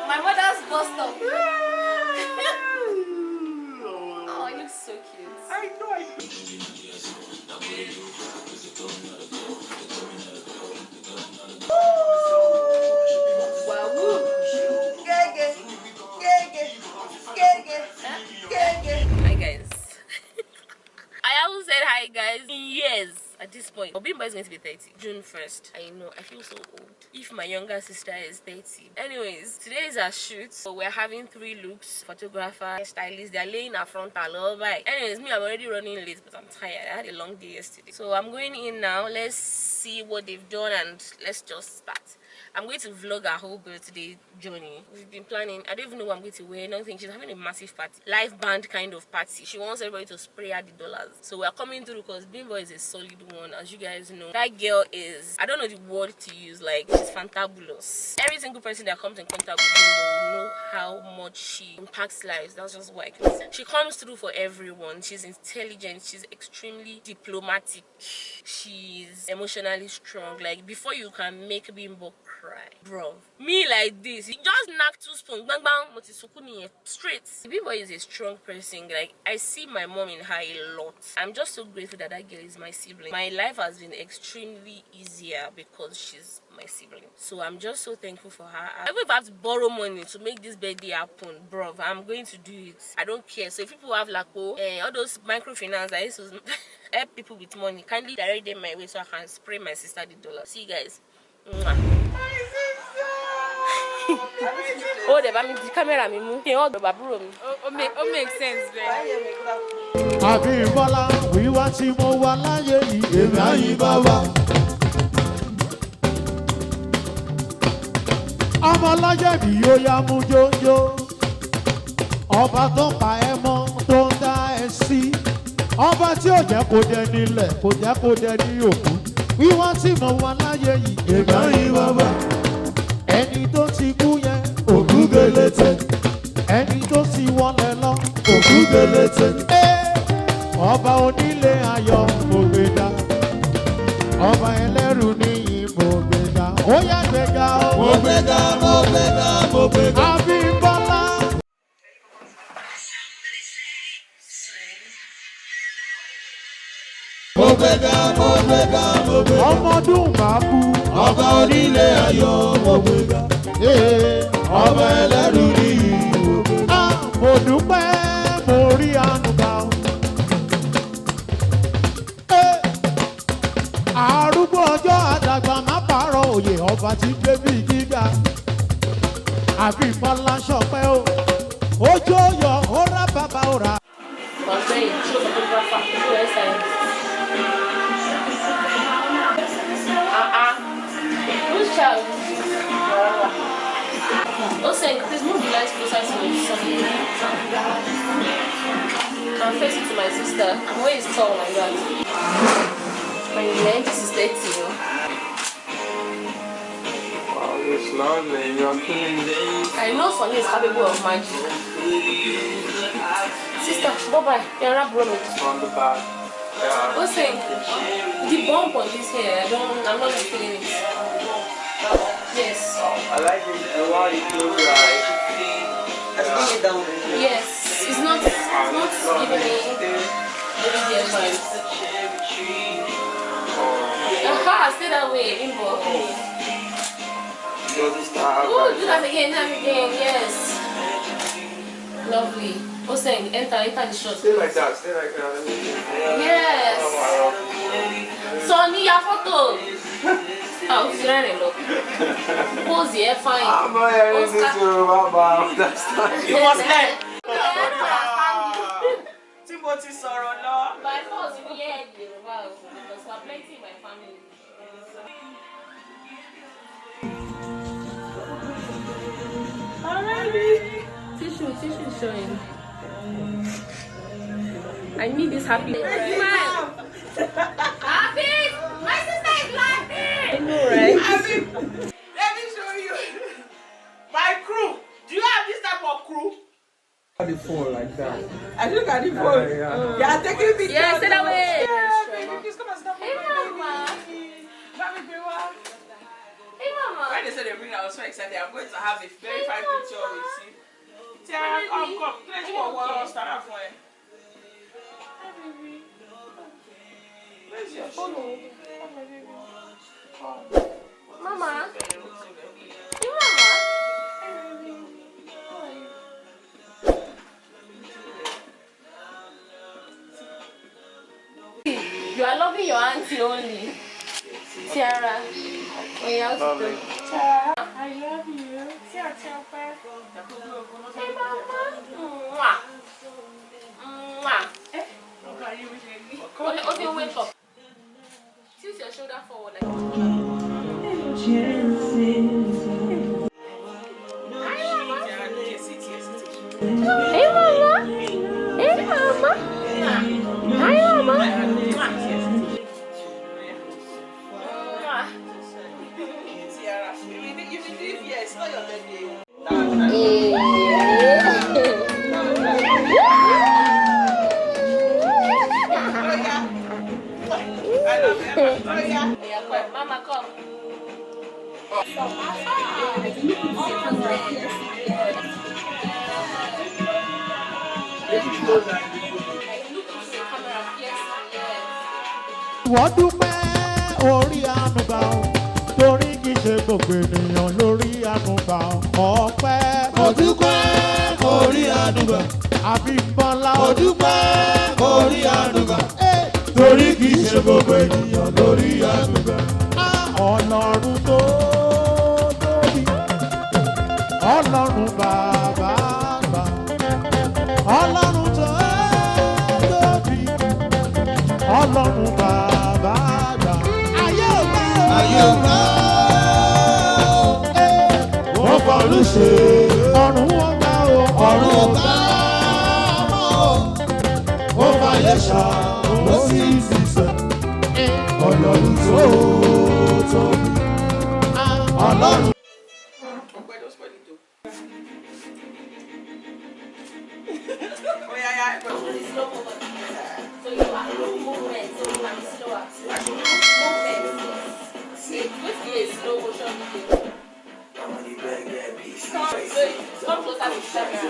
My mother's bus stop. Oh, it looks so cute. I know. Hi guys. I haven't said hi guys in years at this point. But Bimbo is going to be 30 June 1st. I know, I feel so old. If my younger sister is 30. Anyways, today is our shoot. So we're having 3 looks. Photographer, stylist, they're laying our frontal all right. Anyways, me, I'm already running late, but I'm tired. I had a long day yesterday. So I'm going in now. Let's see what they've done and let's just start. I'm going to vlog our whole birthday journey. We've been planning. I don't even know what I'm going to wear. Nothing. She's having a massive party, live band kind of party. She wants everybody to spray her the dollars. So we're coming through because Bimbo is a solid one, as you guys know. That girl is, I don't know the word to use, like she's fantabulous. Every single person that comes in contact with Bimbo will know how much she impacts lives. That's just what I can say. She comes through for everyone. She's intelligent. She's extremely diplomatic. She's emotionally strong. Like before you can make Bimbo cry, bro, me like this, you just knock 2 spoons, bang bang, straight. Bimbo is a strong person. Like I see my mom in her a lot. I'm just so grateful that that girl is my sibling. My life has been extremely easier because she's my sibling. So I'm just so thankful for her. Even if I have to borrow money to make this birthday happen, bro, I'm going to do it. I don't care. So if people have like all those microfinance I used to help people with money, kindly direct them my way so I can spray my sister the dollar. See you guys. Mwah. Oh, the camera me move. Oh, the baburo me. Oh, make sense, babe. Abimbola, we want to mo wa láyé yìí, èmi ayin baba. Ọmọ láyé bí ó yá mú jójó. Ọba tó pa ẹ́ mọ́ tó ń dá ẹ sí. Ọba tí ò jẹ́ kó dẹ nílẹ̀, kò jẹ́ kó dẹ ní òkú. Wíwá tí mo wà láyé yìí, èmi ayin baba. Ẹni tó ti kú yẹn, òkú gẹlẹ́tẹ̀. Ẹni tó ti wọlé lọ, òkú gẹlẹ́tẹ̀. Ọba onílé ayọ̀ mo gbé dá. Ọba ẹlẹ́rù níyì mo gbé dá. Ó yá gbéga o. Mo gbé dá, mo gbé dá, mo gbé dá. Abímbọ́lá. Mo gbé dá, mo gbé dá, mo gbé dá. Ọmọdún máa kú. Ọba onílé ayọ̀ mo gbé dá. Ọba ẹlẹ́rù níyì mo gbé dá. Mo dúpẹ́ mo rí àánú gbà o. Arúgbó ọjọ́ àdàgbà má pààrọ̀ òye ọba tí gbé bí gíga. Abímbọ́lá ṣọpẹ́ o. Ojú ọyọ ó rá bàbá ó rà. Who's child? Also, please move the lights closer to something. I'm facing to my sister. I'm always tall like that. My length is 30. Wow, it's lovely. You're killing days. I know Sonny is capable of magic. Sister, bye-bye. You're not broken. On the back. Yeah. Also, the bump on this hair, I'm not feeling it. Yes. I like it. A lot of close your eyes. Bring it down. Yes. It's not giving me everyday vibes. Aha, stay that way, Bimbo. Do that again, yes. Lovely. Also, enter the shot. Stay like that, stay like that. Yes. Sonny, your photo. Oh, she's running, look. Pose here, fine. I'm not hearing this to Baba. That's not it. You must learn. Timothy sorrow, no. By force, you hear it, because we're plenty in my family. Alrighty. Tissue is showing. I need this happy. Smile. Happy! My sister is laughing! I know, right? Happy. Let me show you. My crew. Do you have this type of crew? The phone like that. I look at the phone. Yeah, taking pictures. Yeah, stay that way. Yeah, baby, please come and stop. Hey, Mama. Mommy, Hey, Mama. when they said they bring, I was so excited. I'm going to have a very fine picture with you. Tiara, come. Let's go. We'll start off with. Where's your shoe? Mama. You are loving your auntie only. Tiara. Oh, yeah, Lovely. Tiara, I love you. Tiara. Hey, Mama. Mwah. Mwah. Okay, wake up. Tilt your shoulder forward like Hey, Mama. Hey, Mama. Hi, Mama. Tiara, you believe yes, it's not your birthday. I love you. Yeah, come. Mama, come. Wọ́n dúpẹ́ orí ànúgbà o, torí kì í ṣe gbogbo ènìyàn lórí ànúgbà o. Ọpẹ́ mo dúpẹ́ orí ànúgbà, Abímbọ́lá mo dúpẹ́ orí ànúgbà, torí kì í ṣe gbogbo ènìyàn lórí ànúgbà. Ọlọ́run tó tóbi, Ọlọ́run bàbá àgbà, Ọlọ́run tó tóbi, Ọlọ́run bàbá àgbà. Ayé ò gbà ó. Wọ́n fọlú ṣe ọ̀run wọn gbà ó. Ọ̀run ò gbà ó. Ó fàyè ṣá ó sì ṣiṣẹ́. Ọlọ́run tó tóbi. Ọlọ́run. So you are doing movement, so you can be slower. Movement. Which is slow motion video. Come closer to the camera.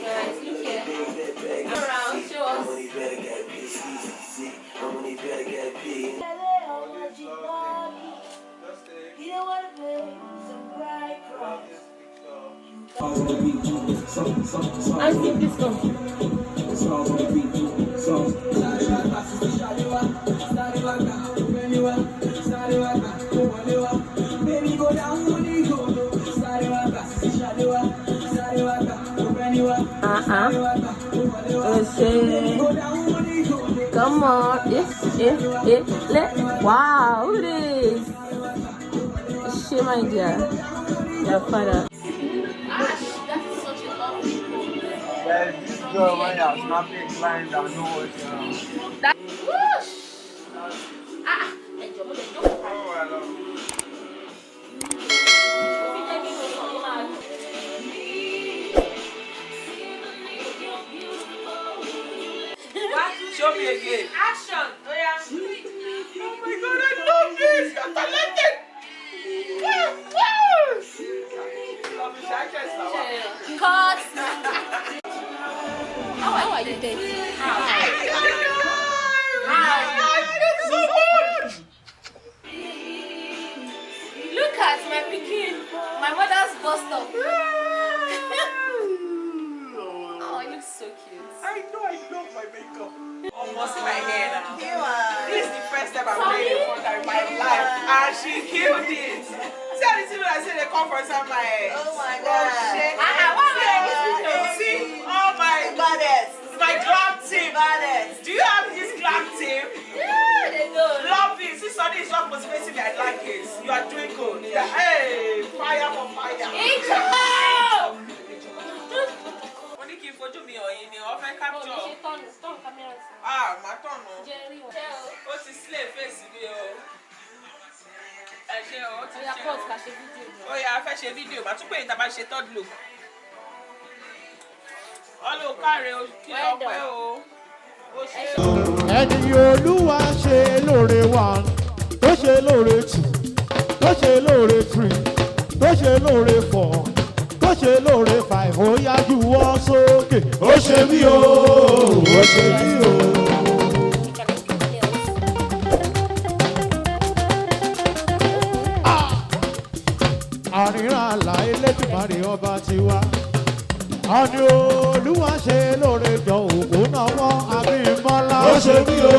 Guys, look here. Come around, show us. I think this one. Come on. Wow, look at this. Shame my dear. Your father. There's this girl when you're snapping clients that know what you know. That whoosh. Oh, I love Show me again. Action. Oh yeah. Oh my God, I love this. You're talented. Cut. How are you dating? How? Look at my pikin. My mother's bust up. Oh, it looks so cute. I know I love my makeup. Almost in my hair now. This is the first time I'm wearing a photo in my life. And she killed it. See how the people that say they come for some my hair. Oh my God. Shit. See? Oh my Baddest. my glam team. Baddest. Do you have this glam team? Yeah, they know. Love it. See, Sunday is not motivating me. I like it. You are doing good. Yeah. Hey, fire for fire. Intro! Only keep photo me or in the offer capture. Turn camera. Ah, my turn. Jerry. Ó ti slay face mi o. Ẹ ṣe o, ó ti Oya ṣe cut o. ká ṣe video. Ó yá, a fẹ́ ṣe fídíò. Màá tún pè ní tá bá ṣe third look. Ọlọ́ káre o, kí lọ pẹ́ o. ẹni olúwa ṣe lóore one tó ṣe lóore two tó ṣe lóore three tó ṣe lóore four tó ṣe lóore five ó yájú wọ́n sókè ó ṣe mí o ó ṣe mí o. àríran àlà elédùmarè ọba tiwa àní olúwa ṣe lóore jọ òkú náwó abímbọ́lá. ó ṣe mí o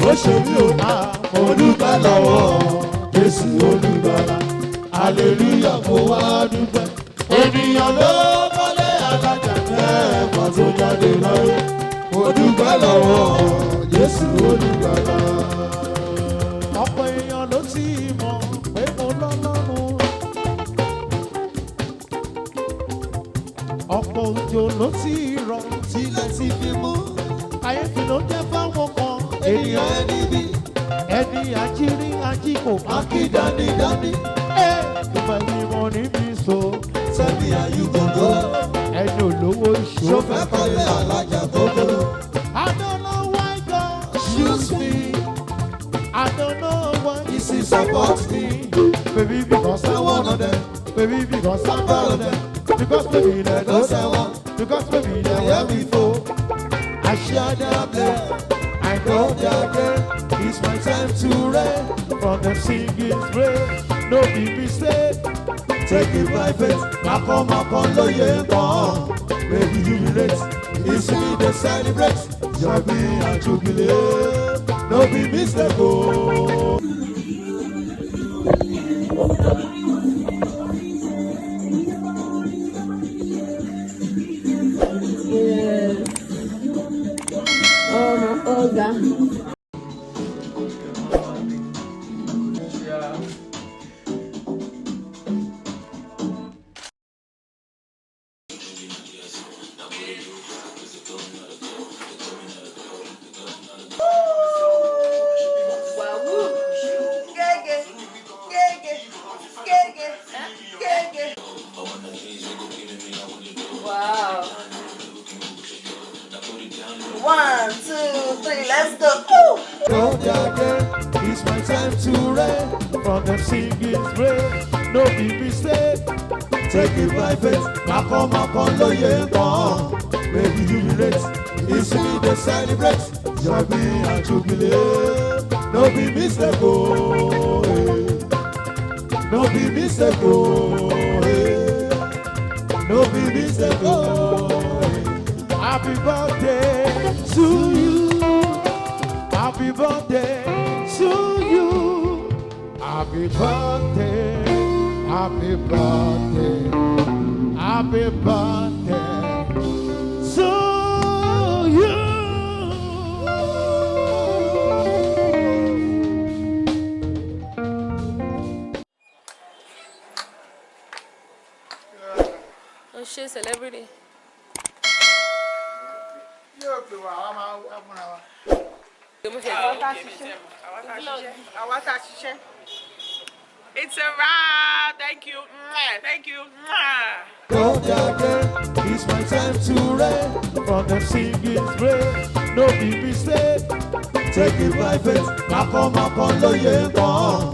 ó ṣe mí o mo dúpẹ́ lọ́wọ́ Jésù olùgbàlà aleluya mo wá dúpẹ́. ènìyàn ló kọ́lé alájà mẹ́ẹ̀mọ́ tó jáde láyé mo dúpẹ́ lọ́wọ́ Jésù olùgbàlà. ọ̀pọ̀ èèyàn ló ti mọ̀ pé mo lọ́lọ́run. ọ̀pọ̀ òjò ló ti rọ̀ sílẹ̀ ti fi mú. kàyéfì ló jẹ́ fáwọn kan ènìyàn ẹni bí. ẹni àjírí ajíkò mákì dánidání. ìfẹ́ ni mo níbi so. sẹ́mi àyùkọ̀dọ́. ẹni olówó ìṣó. ṣòfẹ́ kọ́lé alájà tó dúró. I don't know why God choose me. I don't know why He supports me. Maybe because I'm one of them. Maybe because I'm proud of them. Because maybe they don't say one. Because maybe they were before. I share their blame. I know their game. It's my time to reign. From the singing spray. No big mistake. Take it by faith. Makon, loye kon. Maybe jubilate. It's me they celebrate. Joy me and jubilate. No big mistake. Oh. Wow. 1, 2, 3, let's go. It's my time to reign. From the singing spray. No big mistake. Take it by faith. Makon, loye kon. Maybe jubilate. It's me they celebrate. Joy me and jubilate. No big mistake. Oh, no big mistake. Oh, no big mistake. Oh, happy birthday to you. Happy birthday to you. Happy birthday. Happy birthday. Happy birthday to you. Oh shit, celebrity. It's a wrap. Thank you. Thank you. It's my time to reign. From the singing spray. No big mistake. Take it by faith. Makon, loye kon.